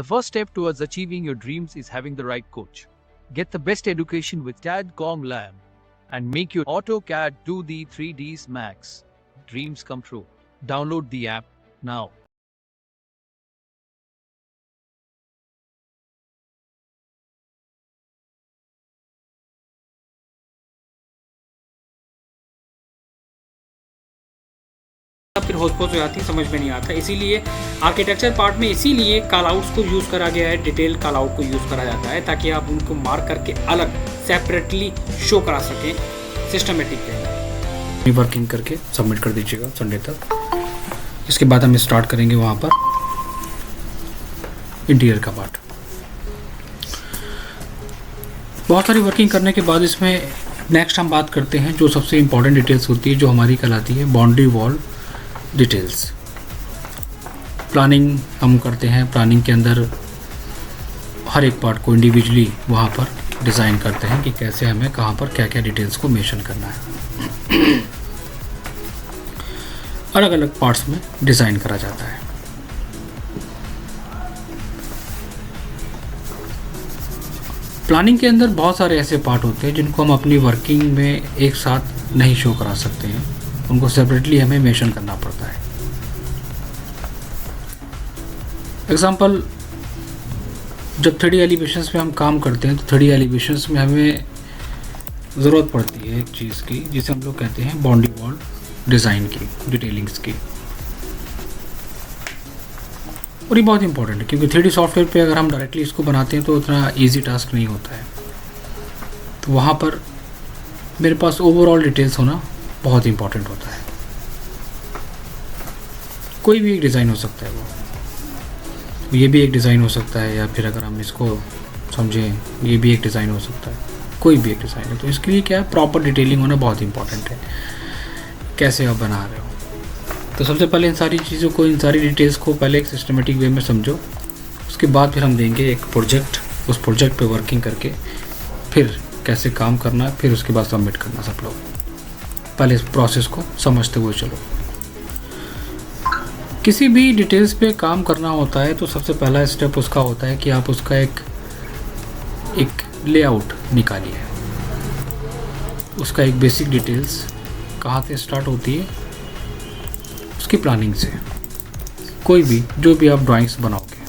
first step towards achieving your dreams is having the right coach. Get the best education with CAD/COM Lab and make your AutoCAD do the 3Ds Max. Dreams come true. Download the app now. फिर होच-पोच हो जाती है, समझ में नहीं आता। इसीलिए architecture part में इसीलिए कॉल आउट्स को यूज़ करा गया है, डिटेल कॉल आउट को यूज़ करा जाता है ताकि आप उनको मार्क करके अलग सेपरेटली शो करा सकें सिस्टमेटिक वे। वर्किंग करके सबमिट कर दीजिएगा संडे तक। इसके बाद हम स्टार्ट करेंगे वहाँ पर इंटीरियर का पार्ट। बहुत सारी वर्किंग करने के बाद इसमें नेक्स्ट हम बात करते हैं जो सबसे इम्पॉर्टेंट डिटेल्स होती है, जो हमारी कहलाती है बाउंड्री वॉल डिटेल्स। प्लानिंग हम करते हैं, प्लानिंग के अंदर हर एक पार्ट को इंडिविजुअली वहाँ पर डिज़ाइन करते हैं कि कैसे हमें कहाँ पर क्या क्या डिटेल्स को मेंशन करना है। अलग अलग पार्ट्स में डिज़ाइन करा जाता है। प्लानिंग के अंदर बहुत सारे ऐसे पार्ट होते हैं जिनको हम अपनी वर्किंग में एक साथ नहीं शो करा सकते हैं, उनको सेपरेटली हमें मेंशन करना पड़ता है। एग्जांपल, जब 3D एलिवेशंस में हम काम करते हैं तो 3D एलिवेशंस में हमें ज़रूरत पड़ती है एक चीज़ की जिसे हम लोग कहते हैं बाउंड्री वॉल डिज़ाइन की, डिटेलिंग्स की। और ये बहुत इंपॉर्टेंट है क्योंकि 3D सॉफ्टवेयर पे अगर हम डायरेक्टली इसको बनाते हैं तो उतना ईजी टास्क नहीं होता है। तो वहाँ पर मेरे पास ओवरऑल डिटेल्स होना बहुत इंपॉर्टेंट होता है। कोई भी एक डिज़ाइन हो सकता है, वो ये भी एक डिज़ाइन हो सकता है, या फिर अगर हम इसको समझें ये भी एक डिज़ाइन हो सकता है, कोई भी एक डिज़ाइन है। तो इसके लिए क्या है, प्रॉपर डिटेलिंग होना बहुत इंपॉर्टेंट है। कैसे आप बना रहे हो, तो सबसे पहले इन सारी चीज़ों को, इन सारी डिटेल्स को पहले एक सिस्टमेटिक वे में समझो। उसके बाद फिर हम देंगे एक प्रोजेक्ट, उस प्रोजेक्ट पे वर्किंग करके फिर कैसे काम करना, फिर उसके बाद सबमिट करना। सब लोग पहले इस प्रोसेस को समझते हुए चलो। किसी भी डिटेल्स पे काम करना होता है तो सबसे पहला स्टेप उसका होता है कि आप उसका एक लेआउट निकालिए। उसका एक बेसिक डिटेल्स कहाँ से स्टार्ट होती है, उसकी प्लानिंग से। कोई भी जो भी आप ड्राइंग्स बनाओगे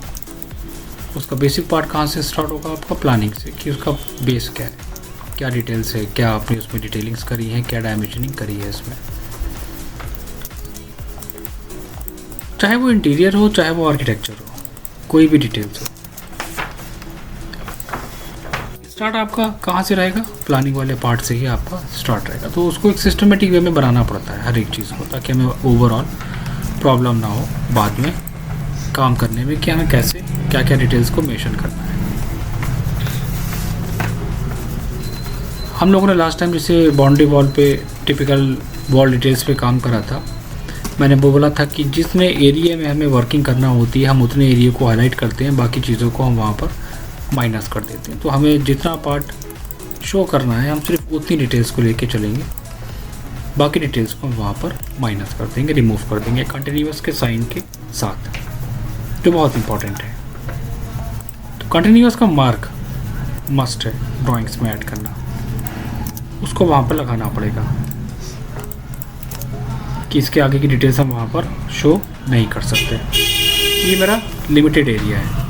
उसका बेसिक पार्ट कहाँ से स्टार्ट होगा, आपका प्लानिंग से, कि उसका बेस क्या है, क्या डिटेल्स है, क्या आपने उसमें डिटेलिंग्स करी है, क्या डायमेंशनिंग करी है इसमें। चाहे वो इंटीरियर हो चाहे वो आर्किटेक्चर हो, कोई भी डिटेल्स हो। स्टार्ट आपका कहाँ से रहेगा, प्लानिंग वाले पार्ट से ही आपका स्टार्ट रहेगा। तो उसको एक सिस्टमेटिक वे में बनाना पड़ता है हर एक चीज़ को, ताकि हमें ओवरऑल प्रॉब्लम ना हो बाद में काम करने में कि हमें कैसे क्या क्या डिटेल्स को मेंशन करना है। हम लोगों ने लास्ट टाइम जैसे बाउंड्री वॉल पे टिपिकल वॉल डिटेल्स पे काम करा था। मैंने वो बोला था कि जितने एरिया में हमें वर्किंग करना होती है हम उतने एरिया को हाईलाइट करते हैं, बाकी चीज़ों को हम वहाँ पर माइनस कर देते हैं। तो हमें जितना पार्ट शो करना है हम सिर्फ उतनी डिटेल्स को लेके चलेंगे, बाकी डिटेल्स को हम वहाँ पर माइनस कर देंगे, रिमूव कर देंगे कंटिन्यूअस के साइन के साथ, जो बहुत इंपॉर्टेंट है। तो कंटिन्यूअस का मार्क मस्ट है ड्राइंग्स में ऐड करना, उसको वहाँ पर लगाना पड़ेगा कि इसके आगे की डिटेल्स हम वहाँ पर शो नहीं कर सकते। ये मेरा लिमिटेड एरिया है,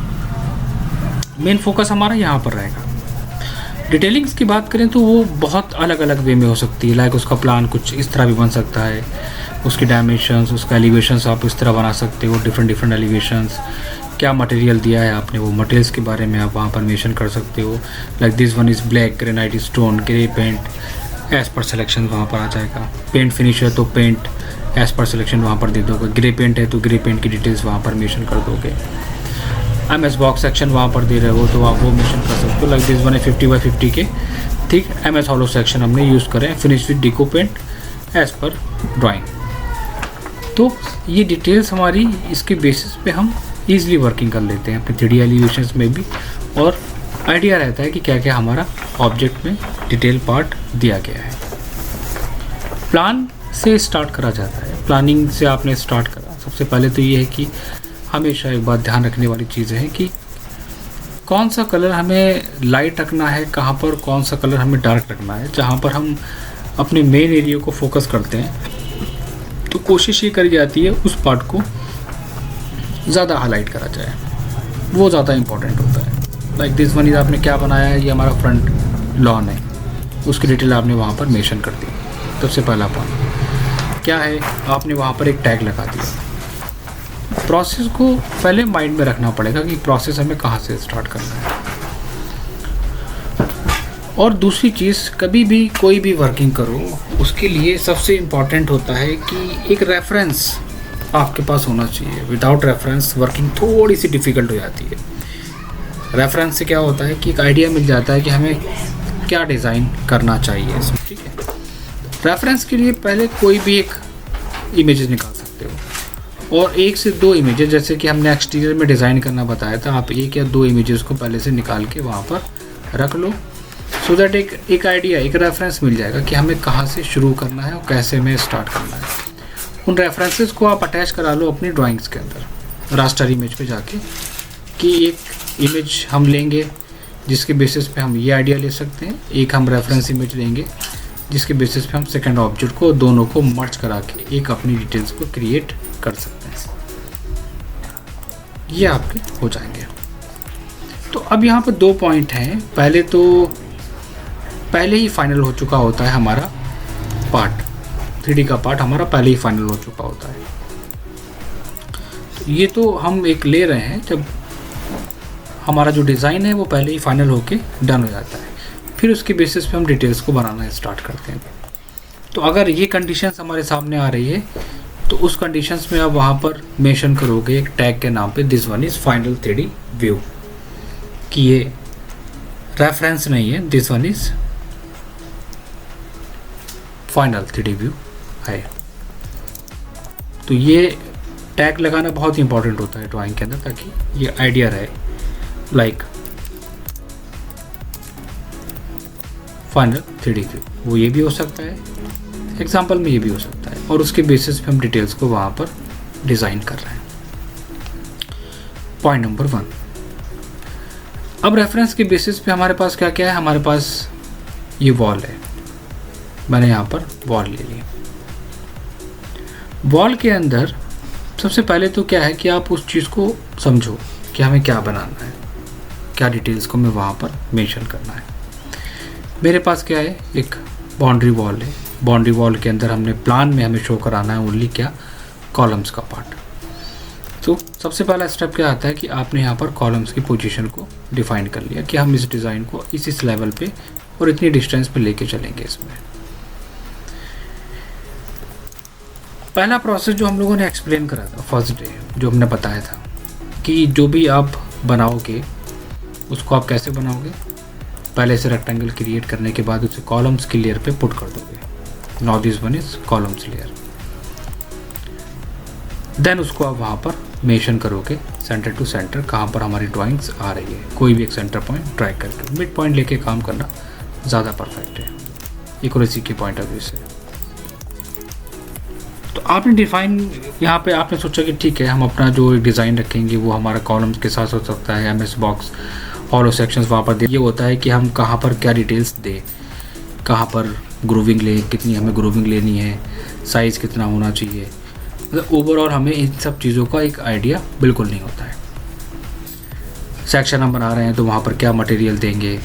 मेन फोकस हमारा यहाँ पर रहेगा। डिटेलिंग्स की बात करें तो वो बहुत अलग अलग वे में हो सकती है। लाइक उसका प्लान कुछ इस तरह भी बन सकता है, उसकी डायमेंशंस, उसका एलिवेशंस आप इस तरह बना सकते हो, डिफरेंट एलिवेशंस। क्या मटेरियल दिया है आपने, वो मटेरियल्स के बारे में आप वहाँ पर मेंशन कर सकते हो। Like this one is black granite stone grey paint, as per selection वहाँ पर आ जाएगा। पेंट फिनिश है तो पेंट एज़ पर सिलेक्शन वहाँ पर दे दोगे। ग्रे पेंट है तो ग्रे पेंट की डिटेल्स वहाँ पर मेंशन कर दोगे। MS बॉक्स सेक्शन वहाँ पर दे रहे हो तो आप वो मेंशन कर सकते हो। लाइक दिस वन है 50x50 के, ठीक। MS हॉलो सेक्शन हमने यूज़ करें, finish with deco paint as पर ड्राइंग। तो ये डिटेल्स हमारी इसके बेसिस पे हम ईज़िली वर्किंग कर लेते हैं अपने 3D एलिवेशंस में भी, और आइडिया रहता है कि क्या क्या हमारा ऑब्जेक्ट में डिटेल पार्ट दिया गया है। प्लान से स्टार्ट करा जाता है। प्लानिंग से आपने स्टार्ट करा, सबसे पहले तो ये है कि हमेशा एक बात ध्यान रखने वाली चीज़ है कि कौन सा कलर हमें लाइट रखना है, कहाँ पर कौन सा कलर हमें डार्क रखना है। जहाँ पर हम अपने मेन एरिया को फोकस करते हैं तो कोशिश ये करी जाती है उस पार्ट को ज़्यादा हाईलाइट करा जाए, वो ज़्यादा इम्पोर्टेंट होता है। लाइक दिस वन इज आपने क्या बनाया है, ये हमारा फ्रंट लॉन है, उसकी डिटेल आपने वहाँ पर मेंशन कर दी। सबसे पहला पॉइंट क्या है, आपने वहाँ पर एक टैग लगा दिया। प्रोसेस को पहले माइंड में रखना पड़ेगा कि प्रोसेस हमें कहाँ से स्टार्ट करना है। और दूसरी चीज़, कभी भी कोई भी वर्किंग करो उसके लिए सबसे इम्पॉर्टेंट होता है कि एक रेफरेंस आपके पास होना चाहिए। विदाउट रेफरेंस वर्किंग थोड़ी सी डिफ़िकल्ट हो जाती है। रेफरेंस से क्या होता है कि एक आइडिया मिल जाता है कि हमें क्या डिज़ाइन करना चाहिए इसमें, ठीक है। रेफरेंस के लिए पहले कोई भी एक इमेजेस निकाल सकते हो, और 1 से 2 इमेजेस, जैसे कि हमने एक्सटीरियर में डिज़ाइन करना बताया था, आप 1 या 2 इमेजेस को पहले से निकाल के वहाँ पर रख लो, सो दैट एक आइडिया, एक रेफरेंस मिल जाएगा कि हमें कहाँ से शुरू करना है और कैसे हमें स्टार्ट करना है। उन रेफरेंसेस को आप अटैच करा लो अपनी ड्राइंग्स के अंदर, रास्टर इमेज पे जाके, कि एक इमेज हम लेंगे जिसके बेसिस पे हम ये आइडिया ले सकते हैं, एक हम रेफरेंस इमेज लेंगे जिसके बेसिस पे हम सेकंड ऑब्जेक्ट को, दोनों को मर्ज करा के एक अपनी डिटेल्स को क्रिएट कर सकते हैं। ये आपके हो जाएंगे। तो अब यहाँ पर 2 पॉइंट हैं। पहले ही फाइनल हो चुका होता है हमारा पार्ट, 3D का पार्ट हमारा पहले ही फाइनल हो चुका होता है। तो ये तो हम एक ले रहे हैं जब हमारा जो डिज़ाइन है वो पहले ही फाइनल होके डन हो जाता है, फिर उसके बेसिस पे हम डिटेल्स को बनाना स्टार्ट करते हैं। तो अगर ये कंडीशंस हमारे सामने आ रही है तो उस कंडीशंस में आप वहाँ पर मेंशन करोगे एक टैग के नाम पे, this one is final 3D view, कि ये रेफरेंस नहीं है, this one is final 3D view है। तो ये टैग लगाना बहुत इंपॉर्टेंट होता है ड्राइंग के अंदर, ताकि ये आइडिया रहे, लाइक फाइनल 3D व्यू। वो ये भी हो सकता है, एग्जाम्पल में ये भी हो सकता है, और उसके बेसिस पे हम डिटेल्स को वहाँ पर डिज़ाइन कर रहे हैं। Point number 1। अब रेफरेंस के बेसिस पे हमारे पास क्या क्या है, हमारे पास ये वॉल है, मैंने यहाँ पर वॉल ले ली। वॉल के अंदर सबसे पहले तो क्या है कि आप उस चीज़ को समझो कि हमें क्या बनाना है, क्या डिटेल्स को हमें वहाँ पर मेंशन करना है। मेरे पास क्या है, एक बाउंड्री वॉल है। बाउंड्री वॉल के अंदर हमने प्लान में हमें शो कराना है ओनली क्या, कॉलम्स का पार्ट। तो सबसे पहला स्टेप क्या आता है कि आपने यहाँ पर कॉलम्स की पोजीशन को डिफाइन कर लिया कि हम इस डिज़ाइन को इस लेवल पे और इतनी डिस्टेंस पे लेके चलेंगे। इसमें पहला प्रोसेस जो हम लोगों ने एक्सप्लेन करा था फर्स्ट डे, जो हमने बताया था कि जो भी आप बनाओगे उसको आप कैसे बनाओगे, पहले से रेक्टेंगल क्रिएट करने के बाद उसे कॉलम्स की लेयर पे पुट कर दोगे। Now this one is columns layer. Then उसको आप वहाँ पर मेंशन करोगे सेंटर टू सेंटर, कहाँ पर हमारी ड्राइंग्स आ रही है। कोई भी एक सेंटर पॉइंट ट्राई करके मिड पॉइंट लेके काम करना ज़्यादा परफेक्ट है एक्यूरेसी के पॉइंट ऑफ व्यू से। तो आपने डिफाइन यहाँ पे आपने सोचा कि ठीक है, हम अपना जो डिज़ाइन रखेंगे वो हमारा कॉलम्स के साथ हो सकता है, एमएस बॉक्स हॉलो सेक्शंस वहाँ पर दे। ये होता है कि हम कहाँ पर क्या डिटेल्स दें, कहाँ पर ग्रूविंग ले, कितनी हमें ग्रूविंग लेनी है, साइज़ कितना होना चाहिए, मतलब ओवरऑल हमें इन सब चीज़ों का एक आइडिया बिल्कुल नहीं होता है। सेक्शन हम बना रहे हैं तो वहाँ पर क्या मटेरियल देंगे,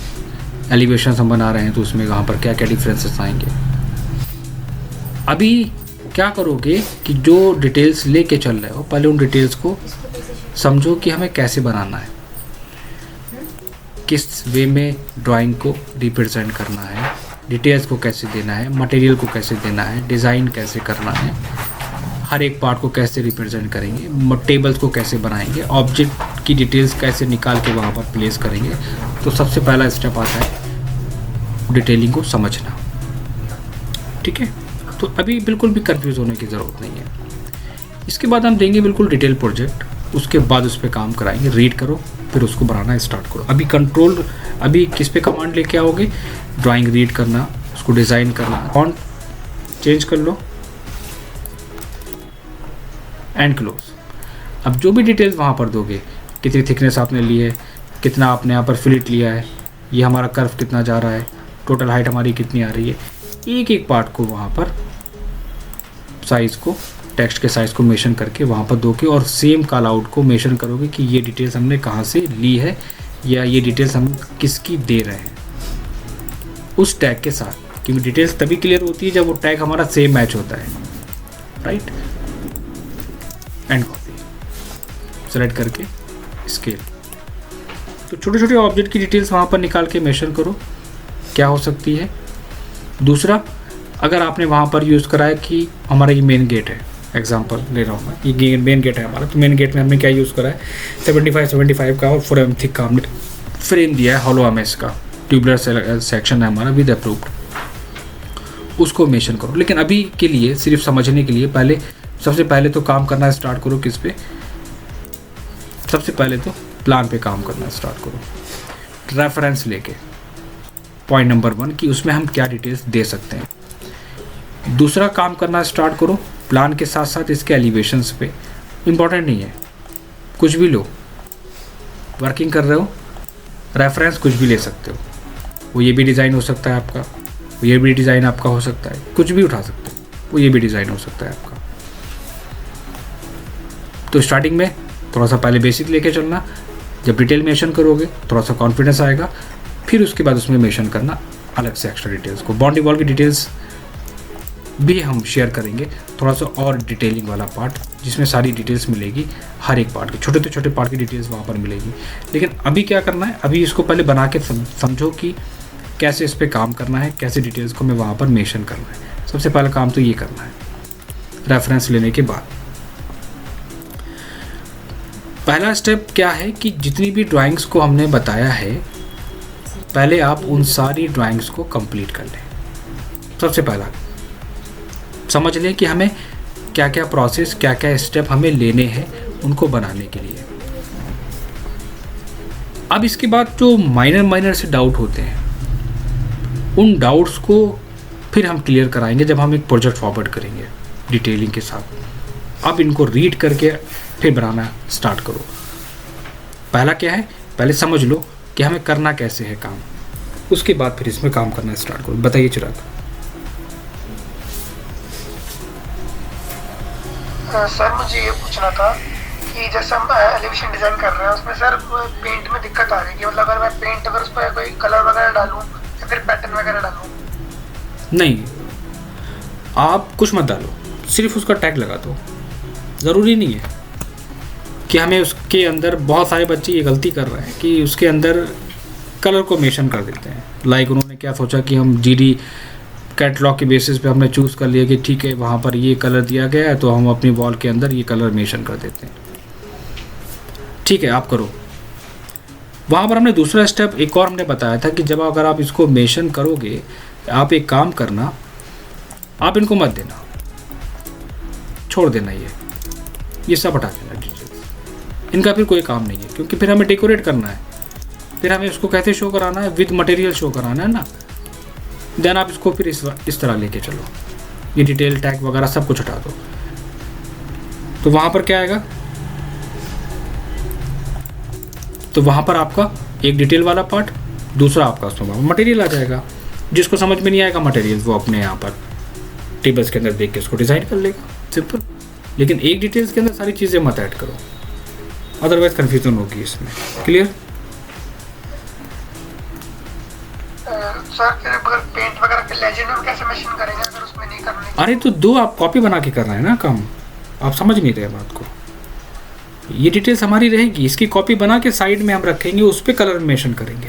एलिवेशन हम बना रहे हैं तो उसमें वहाँ पर क्या क्या डिफरेंसेस आएंगे। अभी क्या करोगे कि जो डिटेल्स लेके चल रहे हो पहले उन डिटेल्स को समझो कि हमें कैसे बनाना है, किस वे में ड्राइंग को रिप्रेजेंट करना है, डिटेल्स को कैसे देना है, मटेरियल को कैसे देना है, डिज़ाइन कैसे करना है, हर एक पार्ट को कैसे रिप्रेजेंट करेंगे, टेबल्स को कैसे बनाएंगे, ऑब्जेक्ट की डिटेल्स कैसे निकाल के वहाँ पर प्लेस करेंगे। तो सबसे पहला स्टेप आता है डिटेलिंग को समझना, ठीक है। तो अभी बिल्कुल भी कंफ्यूज होने की ज़रूरत नहीं है। इसके बाद हम देंगे बिल्कुल डिटेल प्रोजेक्ट, उसके बाद उस पर काम कराएंगे, रीड करो फिर उसको बनाना स्टार्ट करो। अभी किस पे कमांड लेके आओगे, ड्राइंग रीड करना, उसको डिज़ाइन करना, फॉन्ट चेंज कर लो एंड क्लोज। अब जो भी डिटेल्स वहाँ पर दोगे, कितनी थिकनेस आपने ली है, कितना आपने यहाँ पर फिलिट लिया है, ये हमारा कर्व कितना जा रहा है, टोटल हाइट हमारी कितनी आ रही है, एक एक पार्ट को वहाँ पर साइज़ को, टेक्स्ट के साइज़ को मेंशन करके वहाँ पर दो के, और सेम कॉल आउट को मेंशन करोगे कि ये डिटेल्स हमने कहाँ से ली है या ये डिटेल्स हम किसकी दे रहे हैं उस टैग के साथ, क्योंकि डिटेल्स तभी क्लियर होती है जब वो टैग हमारा सेम मैच होता है, राइट। एंड कॉपी सेलेक्ट करके स्केल, तो छोटे छोटे ऑब्जेक्ट की डिटेल्स वहाँ पर निकाल के मेंशन करो क्या हो सकती है। दूसरा, अगर आपने वहाँ पर यूज़ करा है कि हमारा ये मेन गेट है, एग्जांपल ले रहा हूँ मैं, ये मेन गेट है हमारा, तो मेन गेट में हमने क्या यूज़ करा है 75 का और 4 mm थिक का हमने फ्रेम दिया है, हॉलो एमएस का ट्यूबुलर सेक्शन है हमारा विद अप्रूव्ड, उसको मेंशन करो। लेकिन अभी के लिए सिर्फ समझने के लिए पहले, सबसे पहले तो काम करना स्टार्ट करो किस पे, सबसे पहले तो प्लान पे काम करना स्टार्ट करो, रेफरेंस लेके पॉइंट नंबर 1 कि उसमें हम क्या डिटेल्स दे सकते हैं। दूसरा काम करना स्टार्ट करो प्लान के साथ साथ इसके एलिवेशंस पे, इम्पॉर्टेंट नहीं है, कुछ भी लो, वर्किंग कर रहे हो रेफरेंस कुछ भी ले सकते हो, वो ये भी डिज़ाइन हो सकता है आपका, वो ये भी डिज़ाइन आपका हो सकता है, कुछ भी उठा सकते हो, वो ये भी डिज़ाइन हो सकता है आपका। तो स्टार्टिंग में थोड़ा सा पहले बेसिक लेके चलना, जब डिटेल मेंशन करोगे थोड़ा सा कॉन्फिडेंस आएगा, फिर उसके बाद उसमें मेंशन करना अलग से एक्स्ट्रा डिटेल्स को। बाउंड्री वॉल की डिटेल्स भी हम शेयर करेंगे, थोड़ा सा और डिटेलिंग वाला पार्ट जिसमें सारी डिटेल्स मिलेगी, हर एक पार्ट की छोटे से छोटे पार्ट की डिटेल्स वहाँ पर मिलेगी। लेकिन अभी क्या करना है, अभी इसको पहले बना के समझो कि कैसे इस पर काम करना है, कैसे डिटेल्स को हमें वहाँ पर मेंशन करना है। सबसे पहला काम तो ये करना है रेफरेंस लेने के बाद। पहला स्टेप क्या है कि जितनी भी ड्राइंग्स को हमने बताया है पहले आप उन सारी ड्राइंग्स को कंप्लीट कर लें। सबसे पहला समझ लें कि हमें क्या क्या प्रोसेस, क्या क्या स्टेप हमें लेने हैं उनको बनाने के लिए। अब इसके बाद जो माइनर से डाउट होते हैं उन डाउट्स को फिर हम क्लियर कराएंगे जब हम एक प्रोजेक्ट फॉरवर्ड करेंगे डिटेलिंग के साथ। अब इनको रीड करके फिर बनाना स्टार्ट करो। पहला क्या है, पहले समझ लो कि हमें करना कैसे है काम, उसके बाद फिर इसमें काम करना स्टार्ट करो। बताइए चिराग। सर मुझे ये पूछना था कि जैसे हम एलिवेशन डिज़ाइन कर रहे हैं उसमें सर पेंट में दिक्कत आ रही है, मतलब अगर मैं पेंट अगर उस पर कोई कलर वगैरह डालूं या फिर पैटर्न वगैरह डालूं। नहीं, आप कुछ मत डालो, सिर्फ उसका टैग लगा दो। ज़रूरी नहीं है कि हमें उसके अंदर, बहुत सारे बच्चे ये गलती कर रहे हैं कि उसके अंदर कलर को मेंशन कर देते हैं। लाइक उन्होंने क्या सोचा कि हम जीडी कैटलॉग के बेसिस पे हमने चूज़ कर लिया कि ठीक है वहाँ पर ये कलर दिया गया है तो हम अपनी वॉल के अंदर ये कलर मेंशन कर देते हैं। ठीक है, आप करो। वहाँ पर हमने दूसरा स्टेप एक और हमने बताया था कि जब अगर आप इसको मेंशन करोगे, आप एक काम करना, आप इनको मत देना, छोड़ देना, ये सब हटा देना डिटेल्स, इनका फिर कोई काम नहीं है, क्योंकि फिर हमें डेकोरेट करना है, फिर हमें इसको कैसे शो कराना है, विद मटेरियल शो कराना है ना। देन आप इसको फिर इस तरह लेके चलो, ये डिटेल टैग वगैरह सब कुछ हटा दो। तो वहाँ पर क्या आएगा, तो वहाँ पर आपका एक डिटेल वाला पार्ट, दूसरा आपका उसमें मटेरियल आ जाएगा। जिसको समझ में नहीं आएगा मटेरियल, वो अपने यहाँ पर टेबल्स के अंदर देख के उसको डिज़ाइन कर लेगा, सिंपल। लेकिन एक डिटेल्स के अंदर सारी चीज़ें मत ऐड करो, अदरवाइज कन्फ्यूजन होगी इसमें। क्लियर? सर फिर अगर पेंट वगैरह के लेजेंड में कैसे मेंशन करेंगे अगर उसमें नहीं करने? अरे तो दो, आप कॉपी बना के कर रहे हैं ना काम, आप समझ नहीं रहे बात को। ये डिटेल्स हमारी रहेगी, इसकी कॉपी बना के साइड में हम रखेंगे, उस पर कलर मेंशन करेंगे।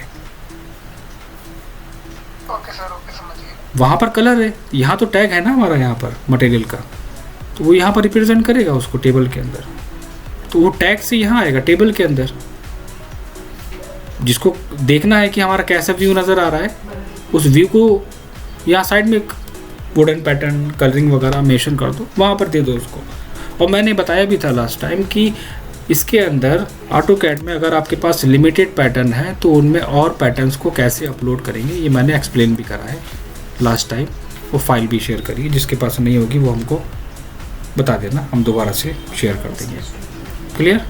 ओके सर, ओके, समझ गए। वहाँ पर कलर है, यहाँ तो टैग है ना हमारा यहाँ पर मटेरियल का, तो वो यहाँ पर रिप्रेजेंट करेगा उसको टेबल के अंदर, तो वो टैग से यहाँ आएगा टेबल के अंदर। जिसको देखना है कि हमारा कैसा व्यू नज़र आ रहा है, उस व्यू को यहाँ साइड में वुडन पैटर्न कलरिंग वगैरह मेंशन कर दो, वहाँ पर दे दो उसको। और मैंने बताया भी था लास्ट टाइम कि इसके अंदर ऑटोकैड में अगर आपके पास लिमिटेड पैटर्न है तो उनमें और पैटर्न्स को कैसे अपलोड करेंगे, ये मैंने एक्सप्लेन भी करा है लास्ट टाइम। वो फाइल भी शेयर करिए, जिसके पास नहीं होगी वो हमको बता देना, हम दोबारा से शेयर कर देंगे। क्लियर?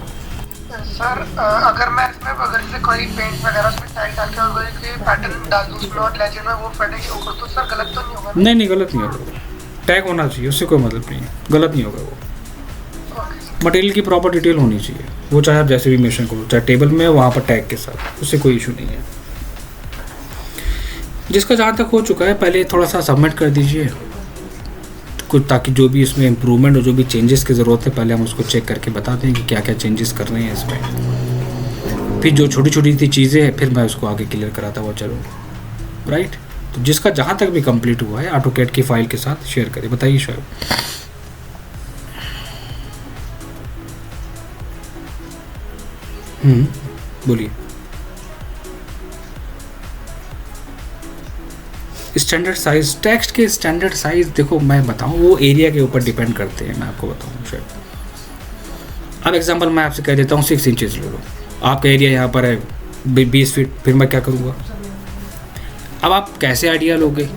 सर अगर मैं इसमें अगर जैसे कोई पेंट वगैरह उसमें टैग डाल के और कोई पैटर्न डाल दूँ उसमें और लेजेंड में वो पैटर्न शो कर तो सर गलत तो नहीं होगा? नहीं नहीं, गलत नहीं होगा, टैग होना चाहिए, उससे कोई मतलब नहीं है, गलत नहीं होगा वो। मटेरियल की प्रॉपर डिटेल होनी चाहिए, वो चाहे आप जैसे भी मेंशन करो, चाहे टेबल में वहाँ पर टैग के साथ, उससे कोई इशू नहीं है। जिसका जहाँ तक हो चुका है पहले थोड़ा सा सबमिट कर दीजिए कुछ, ताकि जो भी इसमें इम्प्रूवमेंट और जो भी चेंजेस की ज़रूरत है पहले हम उसको चेक करके बताते हैं कि क्या क्या चेंजेस कर रहे हैं इसमें। फिर जो छोटी छोटी सी चीज़ें हैं फिर मैं उसको आगे क्लियर कराता हुआ चलूँ, राइट। तो जिसका जहाँ तक भी कंप्लीट हुआ है ऑटोकैड की फाइल के साथ शेयर करें। बताइए शायद बोलिए। स्टैंडर्ड साइज, टेक्स्ट के स्टैंडर्ड साइज देखो मैं बताऊं वो एरिया के ऊपर डिपेंड करते हैं, मैं आपको बताऊं शायद। अब एग्जांपल मैं आपसे कह देता हूँ 6 इंचेस ले लो, आपका एरिया यहाँ पर है 20 फीट, फिर मैं क्या करूँगा? अब आप कैसे आइडिया लोगे?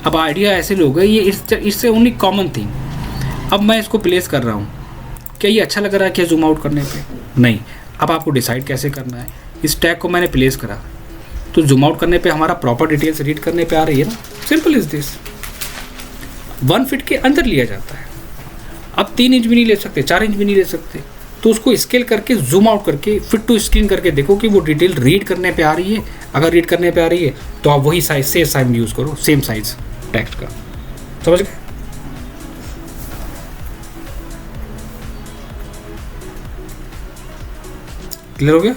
अब आइडिया ऐसे लोगे, ये इससे ओनली कॉमन थिंग। अब मैं इसको प्लेस कर रहा हूँ, क्या ये अच्छा लग रहा है क्या जूम आउट करने पे? नहीं। अब आपको डिसाइड कैसे करना है? इस टैग को मैंने प्लेस करा तो जूम आउट करने पे हमारा प्रॉपर डिटेल्स रीड करने पे आ रही है ना, सिंपल इज दिस। 1 फीट के अंदर लिया जाता है, अब 3 इंच भी नहीं ले सकते, 4 इंच भी नहीं ले सकते, तो उसको स्केल करके जूम आउट करके फिट टू स्क्रीन करके देखो कि वो डिटेल रीड करने पे आ रही है। अगर रीड करने पे आ रही है तो आप वही साइज सेम साइज यूज़ करो, सेम साइज टेक्स्ट का। समझ गए? क्लियर हो गया?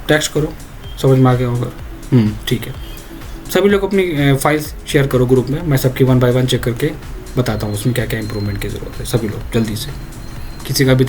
टेक्स्ट करो, समझ में आ गया होगा। ठीक है, सभी लोग अपनी फाइल्स शेयर करो ग्रुप में, मैं सबकी 1 बाय 1 चेक करके बताता हूँ उसमें क्या क्या इंप्रूवमेंट की ज़रूरत है। सभी लोग जल्दी से, किसी का भी